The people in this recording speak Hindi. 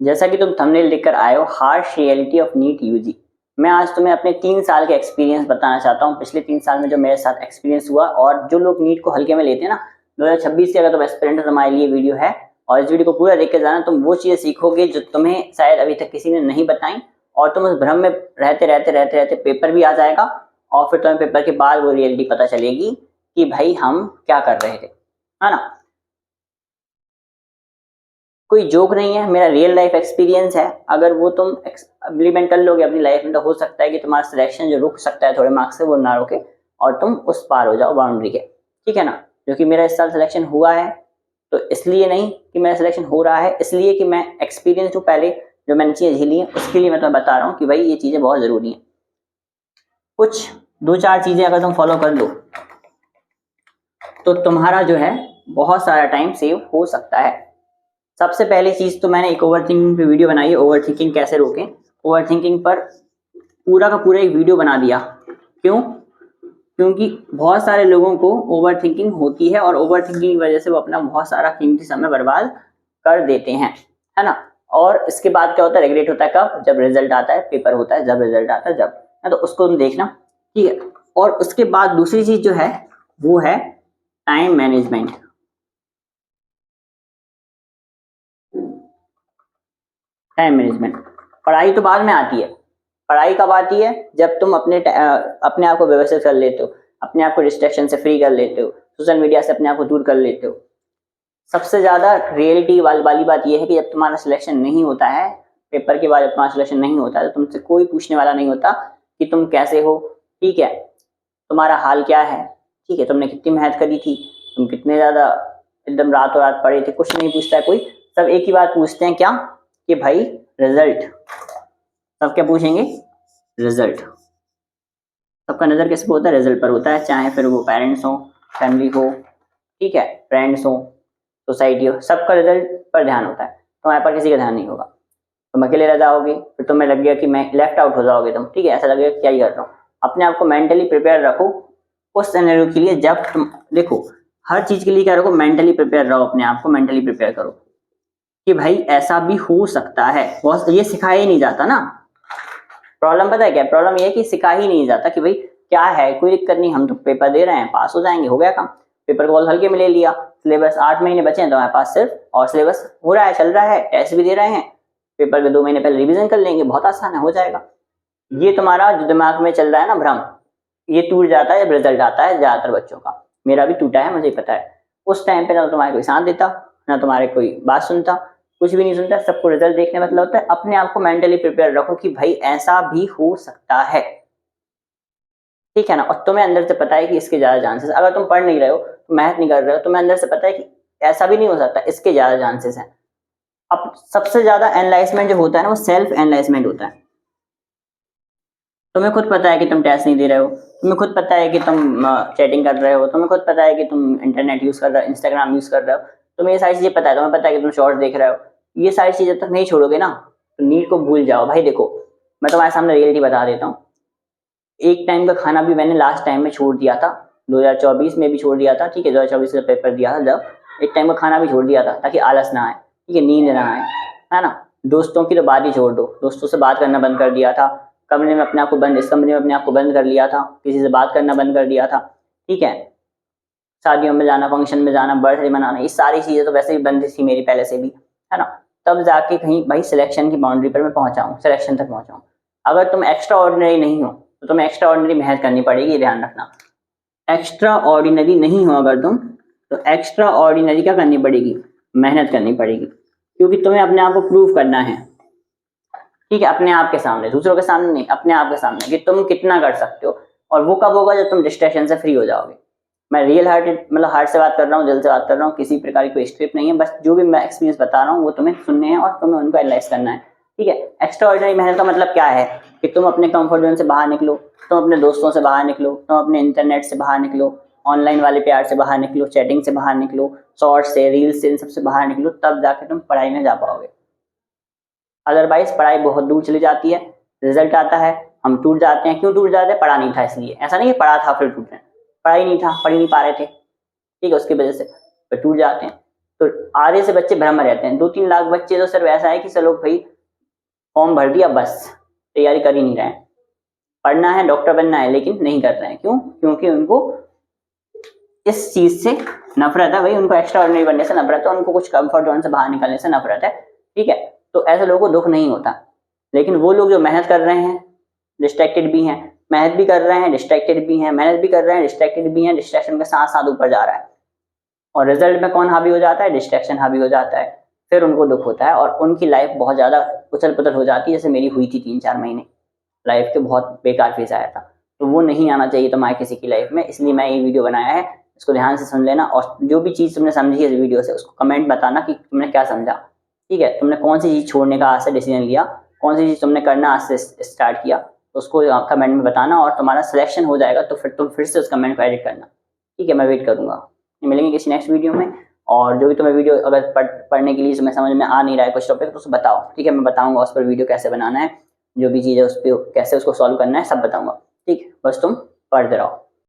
जैसा कि तुम थंबनेल देखकर आए हो, harsh reality of NEET UG. मैं आज तुम्हें अपने 3 साल के एक्सपीरियंस बताना चाहता हूँ। पिछले 3 साल में जो मेरे साथ एक्सपीरियंस हुआ, और जो लोग नीट को हल्के में लेते हैं ना, 2026 के अगर तुम एस्पिरेंट हो, तुम्हारे लिए वीडियो है। और इस वीडियो को पूरा देख के जाना, तुम वो चीजें सीखोगे जो तुम्हें शायद अभी तक किसी ने नहीं बताई, और तुम उस भ्रम में रहते रहते रहते रहते पेपर भी आ जाएगा, और फिर तुम्हें पेपर के बाद वो रियलिटी पता चलेगी कि भाई हम क्या कर रहे थे, है ना। कोई जोक नहीं है, मेरा रियल लाइफ एक्सपीरियंस है। अगर वो तुम इम्प्लीमेंट कर लोगे अपनी लाइफ में, तो हो सकता है कि तुम्हारा सिलेक्शन जो रुक सकता है थोड़े मार्क्स से, वो ना रुके और तुम उस पार हो जाओ बाउंड्री के, ठीक है ना। जो कि मेरा इस साल सिलेक्शन हुआ है, तो इसलिए नहीं कि मेरा सिलेक्शन हो रहा है, इसलिए कि मैं एक्सपीरियंस हूँ पहले, जो मैंने चीज़ें झेली हैं, उसके लिए मैं तुम्हें बता रहा हूँ कि भाई ये चीज़ें बहुत ज़रूरी हैं। कुछ 2-4 चीज़ें अगर तुम फॉलो कर लो, तो तुम्हारा जो है बहुत सारा टाइम सेव हो सकता है। सबसे पहली चीज़ तो मैंने एक ओवर थिंकिंग पे वीडियो बनाई है, ओवर थिंकिंग कैसे रोकें। ओवर थिंकिंग पर पूरा का पूरा एक वीडियो बना दिया। क्यों? क्योंकि बहुत सारे लोगों को ओवर थिंकिंग होती है, और ओवर थिंकिंग की वजह से वो अपना बहुत सारा कीमती समय बर्बाद कर देते हैं, है ना। और इसके बाद क्या होता है, रिग्रेट होता है कब? जब रिजल्ट आता है, पेपर होता है, जब रिजल्ट आता है, जब, तो उसको तुम देखना, ठीक है। और उसके बाद दूसरी चीज़ जो है वो है टाइम मैनेजमेंट। टाइम मैनेजमेंट, पढ़ाई तो बाद में आती है। पढ़ाई कब आती है? जब तुम अपने आप को व्यवस्थित कर लेते हो, अपने आप को डिस्ट्रैक्शन से फ्री कर लेते हो, सोशल मीडिया से अपने आप को दूर कर लेते हो। सबसे ज्यादा रियलिटी वाली बात यह है कि जब तुम्हारा सिलेक्शन नहीं होता है, पेपर के बाद जब तुम्हारा सिलेक्शन नहीं होता है, तो तुमसे कोई पूछने वाला नहीं होता कि तुम कैसे हो, ठीक है, तुम्हारा हाल क्या है, ठीक है, तुमने कितनी मेहनत करी थी, तुम कितने ज्यादा एकदम रातों रात पढ़े थे, कुछ नहीं पूछता है कोई। सब एक ही बात पूछते हैं, क्या? कि भाई रिजल्ट। सब क्या पूछेंगे? रिजल्ट। सबका नजर किस पर होता है? रिजल्ट पर होता है। चाहे फिर वो पेरेंट्स हो, फैमिली हो, ठीक है, फ्रेंड्स हो, सोसाइटी हो, सबका रिजल्ट पर ध्यान होता है। तुम्हारे पर किसी का ध्यान नहीं होगा। तुम अकेले रह जाओगे, फिर तुम्हें लग गया कि मैं लेफ्ट आउट हो जाओगे तुम, ठीक है, ऐसा लगेगा क्या ही कर रहा हूँ। अपने आप को मेंटली प्रिपेयर रखो उस सिनेरियो के लिए। जब तुम देखो, हर चीज के लिए क्या रखो, मेंटली प्रिपेयर रहो, अपने आप को मेंटली प्रिपेयर करो कि भाई ऐसा भी हो सकता है। बहुत ये सिखाया ही नहीं जाता ना। प्रॉब्लम पता है क्या? प्रॉब्लम ये है कि सिखा ही नहीं जाता कि भाई क्या है, कोई दिक्कत नहीं, हम तो पेपर दे रहे हैं, पास हो जाएंगे, हो गया काम। पेपर को बहुत हल्के में ले लिया, सिलेबस 8 महीने बचे हैं तो हमारे पास सिर्फ, और सिलेबस हो रहा है, चल रहा है, टेस्ट भी दे रहे हैं, पेपर के 2 महीने पहले रिवीजन कर लेंगे, बहुत आसान है, हो जाएगा। ये तुम्हारा जो दिमाग में चल रहा है ना भ्रम, ये टूट जाता है जब रिजल्ट आता है ज्यादातर बच्चों का। मेरा भी टूटा है, मुझे पता है। उस टाइम पे ना तुम्हारे कोई साथ देता, ना तुम्हारे कोई बात सुनता, कुछ भी नहीं सुनता, सबको रिजल्ट देखने मतलब होता है। अपने आप को मेंटली प्रिपेयर रखो कि भाई ऐसा भी हो सकता है, ठीक है ना। और तुम्हें अंदर से पता है कि इसके ज्यादा चांसेस, अगर तुम पढ़ नहीं रहे हो, मेहनत नहीं कर रहे हो, तुम्हें अंदर से पता है कि ऐसा भी नहीं हो सकता, इसके ज्यादा चांसेस हैं। अब सबसे ज्यादा एनालाइजमेंट जो होता है ना, वो सेल्फ एनालाइजमेंट होता है। तुम्हें खुद पता है कि तुम टेस्ट नहीं दे रहे हो, तुम्हें खुद पता है कि तुम चैटिंग कर रहे हो, तुम्हें खुद पता है कि तुम इंटरनेट यूज कर रहे हो, इंस्टाग्राम यूज कर रहे हो, तुम्हें ये सारी चीजें पता है, तुम्हें पता है कि तुम शॉर्ट्स देख रहे हो। ये सारी चीजें तक नहीं छोड़ोगे ना, तो नीट को भूल जाओ। भाई देखो, मैं तुम्हारे सामने रियलिटी बता देता हूँ। एक टाइम का खाना भी मैंने लास्ट टाइम में छोड़ दिया था, 2024 में भी छोड़ दिया था, ठीक है, 2024 से पेपर दिया था जब, एक टाइम का खाना भी छोड़ दिया था ताकि आलस ना आए, ठीक है, नींद ना आए, है ना। दोस्तों की तो बात ही छोड़ दो, दोस्तों से बात करना बंद कर दिया था। कमरे में अपने आप को बंद, इस कमरे में अपने आप को बंद कर लिया था, किसी से बात करना बंद कर दिया था, ठीक है। शादियों में जाना, फंक्शन में जाना, बर्थडे मनाना, ये सारी चीजें तो वैसे ही बंद थी मेरी पहले से भी, है ना। तब जाके कहीं भाई सिलेक्शन की बाउंड्री पर मैं पहुंचा हूँ, सिलेक्शन तक पहुंचा हूँ। अगर तुम एक्स्ट्रा ऑर्डिनरी नहीं हो, तो तुम्हें एक्स्ट्रा ऑर्डिनरी मेहनत करनी पड़ेगी, ध्यान रखना। एक्स्ट्रा ऑर्डिनरी नहीं हो अगर तुम, तो एक्स्ट्रा ऑर्डिनरी क्या करनी पड़ेगी? मेहनत करनी पड़ेगी, क्योंकि तुम्हें अपने आप को प्रूव करना है, ठीक है, अपने आप के सामने, दूसरों के सामने नहीं, अपने आप के सामने, कि तुम कितना कर सकते हो। और वो कब होगा? जब तुम डिस्ट्रैक्शन से फ्री हो जाओगे। मैं रियल हार्ट से बात कर रहा हूँ, दिल से बात कर रहा हूँ, किसी प्रकार की कोई स्क्रिप्ट नहीं है, बस जो भी मैं एक्सपीरियंस बता रहा हूँ वो तुम्हें सुनने हैं और तुम्हें उनको एनालाइज करना है, ठीक है। एक्स्ट्रा ऑर्डिनरी मेहनत का मतलब क्या है? कि तुम अपने कंफर्ट जोन से बाहर निकलो, तुम अपने दोस्तों से बाहर निकलो, तुम अपने इंटरनेट से बाहर निकलो, ऑनलाइन वाले प्यार से बाहर निकलो, चैटिंग से बाहर निकलो, शॉर्ट से, रील से, इन सबसे बाहर निकलो, तब जाके तुम पढ़ाई में जा पाओगे। अदरवाइज पढ़ाई बहुत दूर चली जाती है, रिजल्ट आता है, हम टूट जाते हैं। क्यों टूट जाते हैं? पढ़ा नहीं था इसलिए। ऐसा नहीं है पढ़ा था फिर टूट रहे, पढ़ाई नहीं था, पढ़ ही नहीं पा रहे थे, ठीक है, उसकी वजह से फिर टूट जाते हैं। तो आधे से बच्चे भ्रम में रहते हैं। 2-3 लाख बच्चे तो सिर्फ ऐसा है कि चलो भाई फॉर्म भर दिया, बस तैयारी कर ही नहीं रहे हैं, पढ़ना है, डॉक्टर बनना है, लेकिन नहीं कर रहे हैं। क्यों? क्योंकि उनको इस चीज से नफरत है भाई, उनको एक्स्ट्रा ऑर्डिनरी बनने से नफरत है, उनको कुछ कंफर्ट जोन से बाहर निकलने से नफरत है। ठीक है, तो ऐसे लोगों को दुख नहीं होता। लेकिन वो लोग जो मेहनत कर रहे हैं, डिस्ट्रैक्टेड भी हैं, मेहनत भी कर रहे हैं, डिस्ट्रैक्टेड भी हैं, मेहनत भी कर रहे हैं, डिस्ट्रैक्टेड भी हैं, डिस्ट्रैक्शन के साथ साथ ऊपर जा रहा है, और रिजल्ट में कौन हावी हो जाता है? डिस्ट्रैक्शन हावी हो जाता है। फिर उनको दुख होता है और उनकी लाइफ बहुत ज़्यादा उछल पुथल हो जाती है, जैसे मेरी हुई थी 3-4 महीने, लाइफ के बहुत बेकार फेज आया था। तो वो नहीं आना चाहिए तुम्हारे किसी की लाइफ में, इसलिए मैं ये वीडियो बनाया है। इसको ध्यान से सुन लेना, और जो भी चीज़ तुमने समझी इस वीडियो से उसको कमेंट बताना कि तुमने क्या समझा। ठीक है, तुमने कौन सी चीज़ छोड़ने का आज से डिसीजन लिया, कौन सी चीज़ तुमने करना आज से स्टार्ट किया, तो उसको कमेंट में बताना, और तुम्हारा सिलेक्शन हो जाएगा तो फिर तुम फिर से उस कमेंट को एडिट करना। ठीक है, मैं वेट करूँगा। मिलेंगे किसी नेक्स्ट वीडियो में। और जो भी तुम्हें वीडियो अगर पढ़ने के लिए तुम्हें समझ में आ नहीं रहा है कुछ टॉपिक, तो उसे बताओ। ठीक है, मैं बताऊँगा उस पर वीडियो कैसे बनाना है, जो भी चीज़ है उस पर कैसे उसको सॉल्व करना है, सब बताऊँगा। ठीक, बस तुम पढ़ते रहो।